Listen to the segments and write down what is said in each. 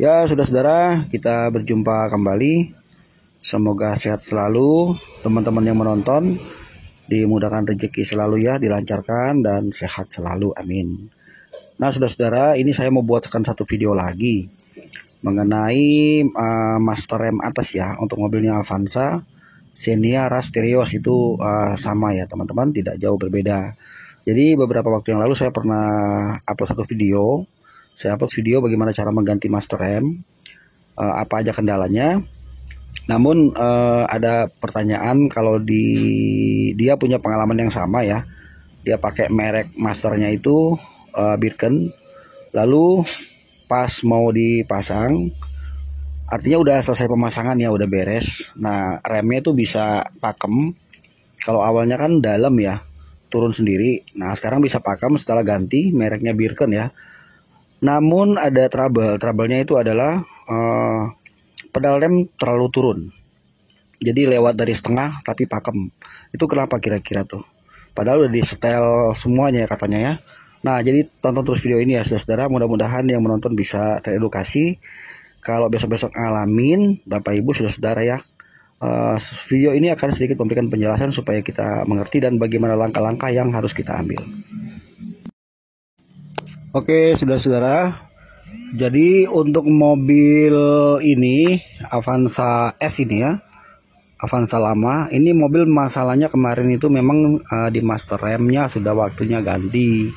Ya, saudara-saudara, kita berjumpa kembali. Semoga sehat selalu teman-teman yang menonton, dimudahkan rezeki selalu ya, dilancarkan dan sehat selalu, amin. Nah, saudara-saudara, ini saya mau buatkan satu video lagi mengenai master rem atas ya, untuk mobilnya Avanza Xenia Rasterios itu sama ya teman-teman, tidak jauh berbeda. Jadi beberapa waktu yang lalu saya pernah upload satu video. Saya upload video bagaimana cara mengganti master rem, apa aja kendalanya. Namun ada pertanyaan kalau dia punya pengalaman yang sama ya. Dia pakai merek masternya itu Birken. Lalu pas mau dipasang, artinya udah selesai pemasangan ya, udah beres. Nah, remnya itu bisa pakem. Kalau awalnya kan dalam ya, turun sendiri. Nah, sekarang bisa pakem setelah ganti mereknya Birken ya. Namun ada trouble-nya itu adalah pedal rem terlalu turun. Jadi lewat dari setengah tapi pakem. Itu kenapa kira-kira tuh? Padahal udah di setel semuanya ya katanya ya. Nah, jadi tonton terus video ini ya saudara-saudara. Mudah-mudahan yang menonton bisa teredukasi. Kalau besok-besok ngalamin, Bapak Ibu saudara-saudara ya, video ini akan sedikit memberikan penjelasan supaya kita mengerti dan bagaimana langkah-langkah yang harus kita ambil. Oke, saudara-saudara. Jadi untuk mobil ini Avanza S ini ya, Avanza lama, ini mobil masalahnya kemarin itu memang di master remnya sudah waktunya ganti.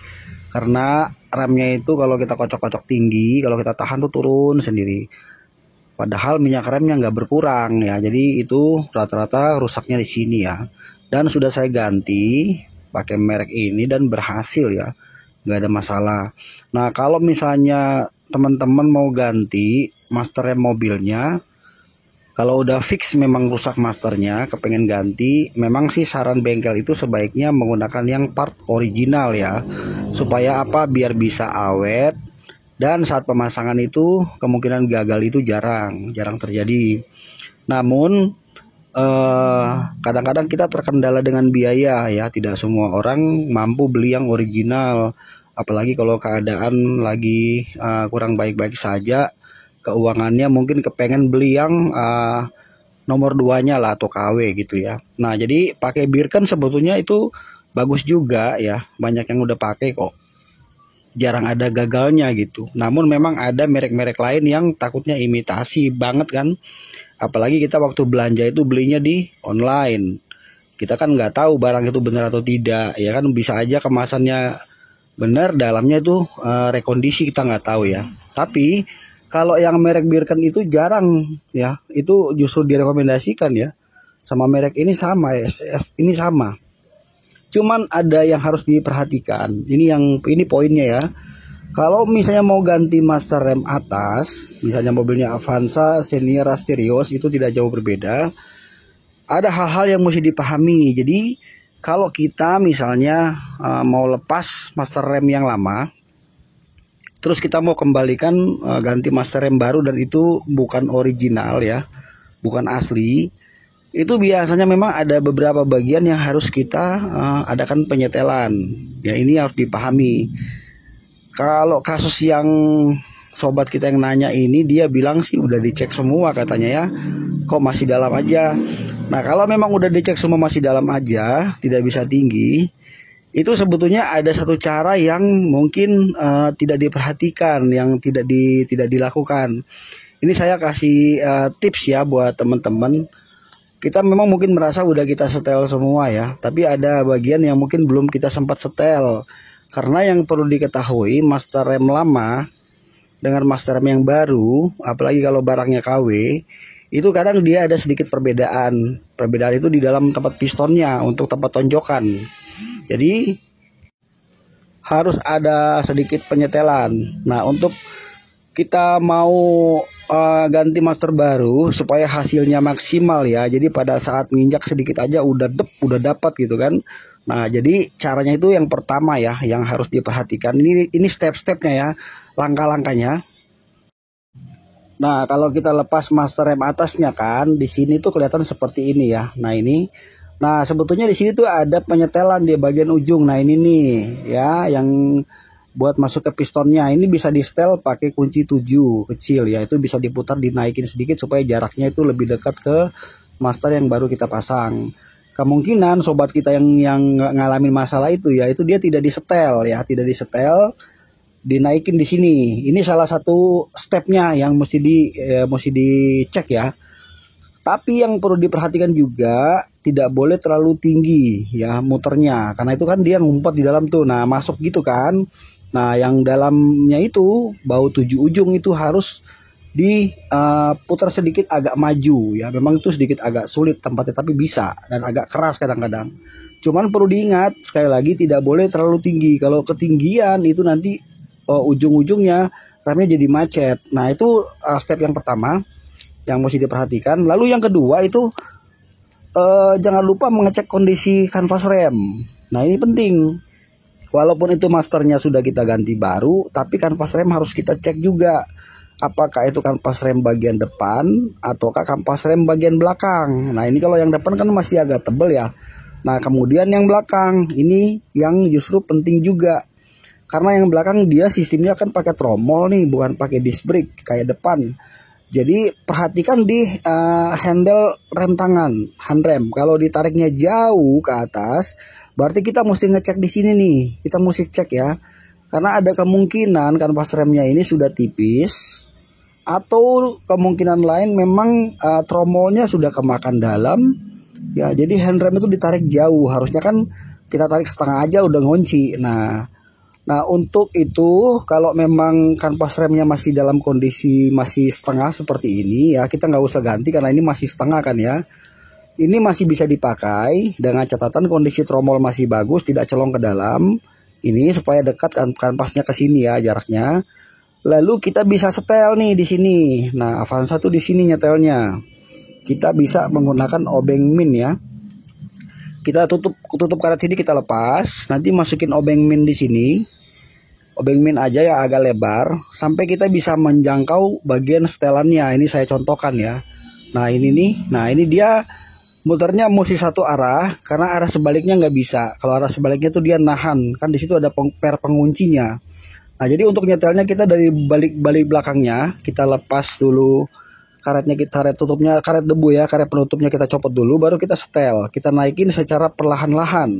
Karena remnya itu kalau kita kocok-kocok tinggi, kalau kita tahan tuh turun sendiri. Padahal minyak remnya nggak berkurang ya, jadi itu rata-rata rusaknya di sini ya. Dan sudah saya ganti pakai merek ini dan berhasil ya, nggak ada masalah. Nah, kalau misalnya teman-teman mau ganti master rem mobilnya, kalau udah fix memang rusak masternya, kepengen ganti, memang sih saran bengkel itu sebaiknya menggunakan yang part original ya, supaya apa, biar bisa awet. Dan saat pemasangan itu kemungkinan gagal itu jarang terjadi. Namun kadang-kadang kita terkendala dengan biaya ya, tidak semua orang mampu beli yang original. Apalagi kalau keadaan lagi kurang baik-baik saja, keuangannya mungkin kepengen beli yang nomor 2-nya lah atau KW gitu ya. Nah, jadi pakai Birken sebetulnya itu bagus juga ya, banyak yang udah pakai kok, jarang ada gagalnya gitu. Namun memang ada merek-merek lain yang takutnya imitasi banget kan, apalagi kita waktu belanja itu belinya di online, kita kan nggak tahu barang itu benar atau tidak ya kan, bisa aja kemasannya benar, dalamnya itu rekondisi, kita nggak tahu ya. Tapi kalau yang merek Birken itu jarang ya, itu justru direkomendasikan ya, sama merek ini sama ya, ini sama. Cuman ada yang harus diperhatikan, ini poinnya ya. Kalau misalnya mau ganti master rem atas, misalnya mobilnya Avanza Xenia Rasterios, itu tidak jauh berbeda. Ada hal-hal yang mesti dipahami. Jadi kalau kita misalnya mau lepas master rem yang lama, terus kita mau kembalikan ganti master rem baru, dan itu bukan original ya, bukan asli, itu biasanya memang ada beberapa bagian yang harus kita adakan penyetelan. Ya, ini harus dipahami. Kalau kasus yang sobat kita yang nanya ini, dia bilang sih udah dicek semua katanya ya, kok masih dalam aja. Nah, kalau memang udah dicek semua masih dalam aja, tidak bisa tinggi, itu sebetulnya ada satu cara yang mungkin tidak diperhatikan, yang tidak dilakukan. Ini saya kasih tips ya buat teman-teman. Kita memang mungkin merasa udah kita setel semua ya, tapi ada bagian yang mungkin belum kita sempat setel. Karena yang perlu diketahui, master rem lama dengan master rem yang baru, apalagi kalau barangnya KW, itu kadang dia ada sedikit perbedaan. Perbedaan itu di dalam tempat pistonnya untuk tempat tonjokan. Jadi harus ada sedikit penyetelan. Nah, untuk kita mau ganti master baru supaya hasilnya maksimal ya, jadi pada saat nginjak sedikit aja udah dapat gitu kan. Nah, jadi caranya itu yang pertama ya, yang harus diperhatikan. Ini step-stepnya ya, langkah-langkahnya. Nah, kalau kita lepas master rem atasnya kan, di sini tuh kelihatan seperti ini ya. Nah, ini. Nah, sebetulnya di sini tuh ada penyetelan di bagian ujung. Nah, ini nih ya, yang buat masuk ke pistonnya. Ini bisa di setel pakai kunci 7 kecil ya, itu bisa diputar, dinaikin sedikit supaya jaraknya itu lebih dekat ke master yang baru kita pasang. Kemungkinan sobat kita yang ngalamin masalah itu ya, itu dia tidak disetel ya, tidak disetel, dinaikin di sini. Ini salah satu stepnya yang mesti dicek ya. Tapi yang perlu diperhatikan juga, tidak boleh terlalu tinggi ya muternya, karena itu kan dia ngumpet di dalam tuh. Nah, masuk gitu kan. Nah, yang dalamnya itu baut 7 ujung itu harus diputar sedikit agak maju ya. Memang itu sedikit agak sulit tempatnya, tapi bisa, dan agak keras kadang-kadang. Cuman perlu diingat sekali lagi, tidak boleh terlalu tinggi. Kalau ketinggian itu nanti ujung-ujungnya remnya jadi macet. Nah, itu step yang pertama yang mesti diperhatikan. Lalu yang kedua itu jangan lupa mengecek kondisi kanvas rem. Nah, ini penting. Walaupun itu masternya sudah kita ganti baru, tapi kanvas rem harus kita cek juga. Apakah itu kanvas rem bagian depan ataukah kanvas rem bagian belakang. Nah, ini kalau yang depan kan masih agak tebel ya. Nah, kemudian yang belakang ini yang justru penting juga. Karena yang belakang dia sistemnya kan pakai tromol nih, bukan pakai disc brake kayak depan. Jadi perhatikan di handle rem tangan, handrem. Kalau ditariknya jauh ke atas, berarti kita mesti ngecek di sini nih. Kita mesti cek ya. Karena ada kemungkinan kanvas remnya ini sudah tipis, atau kemungkinan lain memang tromolnya sudah kemakan dalam. Ya, jadi handrem itu ditarik jauh. Harusnya kan kita tarik setengah aja udah ngunci. Nah, untuk itu kalau memang kanvas remnya masih dalam kondisi masih setengah seperti ini ya, kita nggak usah ganti karena ini masih setengah kan ya. Ini masih bisa dipakai dengan catatan kondisi tromol masih bagus, tidak celong ke dalam. Ini supaya dekat kanvasnya ke sini ya jaraknya. Lalu kita bisa setel nih di sini. Nah, Avanza tuh di sini nyetelnya. Kita bisa menggunakan obeng min ya. Kita tutup karet sini, kita lepas, nanti masukin obeng min di sini. Obeng min aja yang agak lebar sampai kita bisa menjangkau bagian setelannya. Ini saya contohkan ya. Nah, ini nih. Nah, ini dia muternya mesti satu arah karena arah sebaliknya nggak bisa. Kalau arah sebaliknya tuh dia nahan. Kan di situ ada per penguncinya. Nah, jadi untuk nyetelnya kita dari balik belakangnya kita lepas dulu karetnya, karet tutupnya, karet debu ya, karet penutupnya kita copot dulu, baru kita setel. Kita naikin secara perlahan-lahan.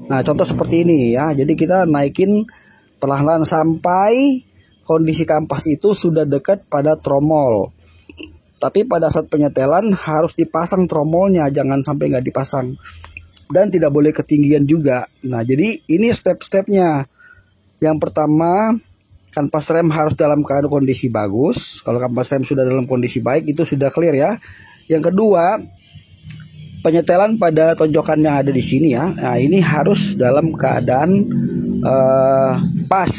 Nah, contoh seperti ini ya. Jadi kita naikin perlahan-lahan sampai kondisi kampas itu sudah dekat pada tromol. Tapi pada saat penyetelan harus dipasang tromolnya, jangan sampai nggak dipasang. Dan tidak boleh ketinggian juga. Nah, jadi ini step-stepnya. Yang pertama, kanvas rem harus dalam keadaan kondisi bagus. Kalau kanvas rem sudah dalam kondisi baik, itu sudah clear ya. Yang kedua, penyetelan pada tonjokan yang ada di sini ya. Nah, ini harus dalam keadaan pas.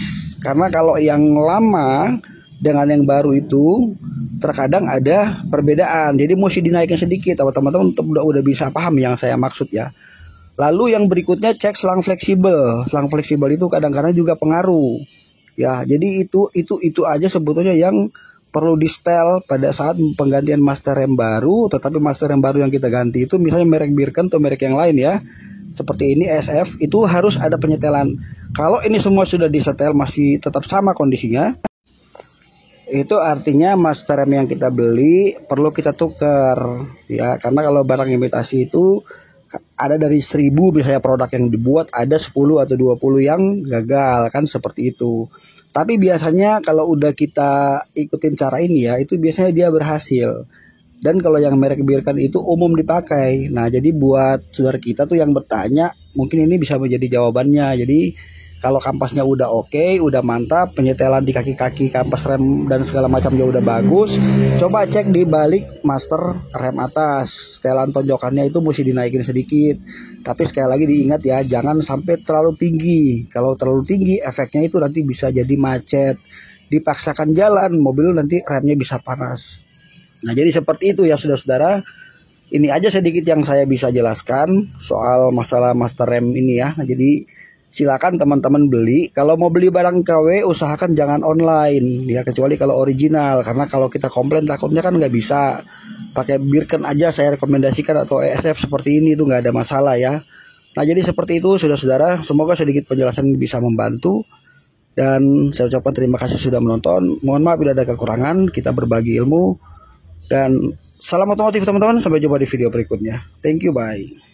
Karena kalau yang lama dengan yang baru itu terkadang ada perbedaan. Jadi mesti dinaikin sedikit. Teman-teman udah bisa paham yang saya maksud ya. Lalu yang berikutnya cek selang fleksibel. Selang fleksibel itu kadang-kadang juga pengaruh. Ya, jadi itu aja sebetulnya yang perlu di setel pada saat penggantian master rem baru. Tetapi master rem baru yang kita ganti itu misalnya merek Birken atau merek yang lain ya, seperti ini SF, itu harus ada penyetelan. Kalau ini semua sudah disetel masih tetap sama kondisinya, itu artinya master rem yang kita beli perlu kita tukar ya. Karena kalau barang imitasi itu ada dari 1000 misalnya produk yang dibuat, ada 10 atau 20 yang gagal kan, seperti itu. Tapi biasanya kalau udah kita ikutin cara ini ya, itu biasanya dia berhasil. Dan kalau yang merek Birken itu umum dipakai. Nah, jadi buat saudara kita tuh yang bertanya, mungkin ini bisa menjadi jawabannya. Jadi kalau kampasnya udah oke, udah mantap, penyetelan di kaki-kaki kampas rem dan segala macamnya udah bagus, coba cek di balik master rem atas. Setelan tonjokannya itu mesti dinaikin sedikit. Tapi sekali lagi diingat ya, jangan sampai terlalu tinggi. Kalau terlalu tinggi, efeknya itu nanti bisa jadi macet. Dipaksakan jalan, mobil nanti remnya bisa panas. Nah, jadi seperti itu ya saudara-saudara. Ini aja sedikit yang saya bisa jelaskan soal masalah master rem ini ya. Nah, jadi silakan teman-teman beli. Kalau mau beli barang KW, usahakan jangan online ya, kecuali kalau original. Karena kalau kita komplain takutnya kan nggak bisa. Pakai Birken aja saya rekomendasikan, atau ESF seperti ini itu nggak ada masalah ya. Nah, jadi seperti itu saudara-saudara. Semoga sedikit penjelasan bisa membantu. Dan saya ucapkan terima kasih sudah menonton. Mohon maaf bila ada kekurangan. Kita berbagi ilmu. Dan salam otomotif teman-teman. Sampai jumpa di video berikutnya. Thank you, bye.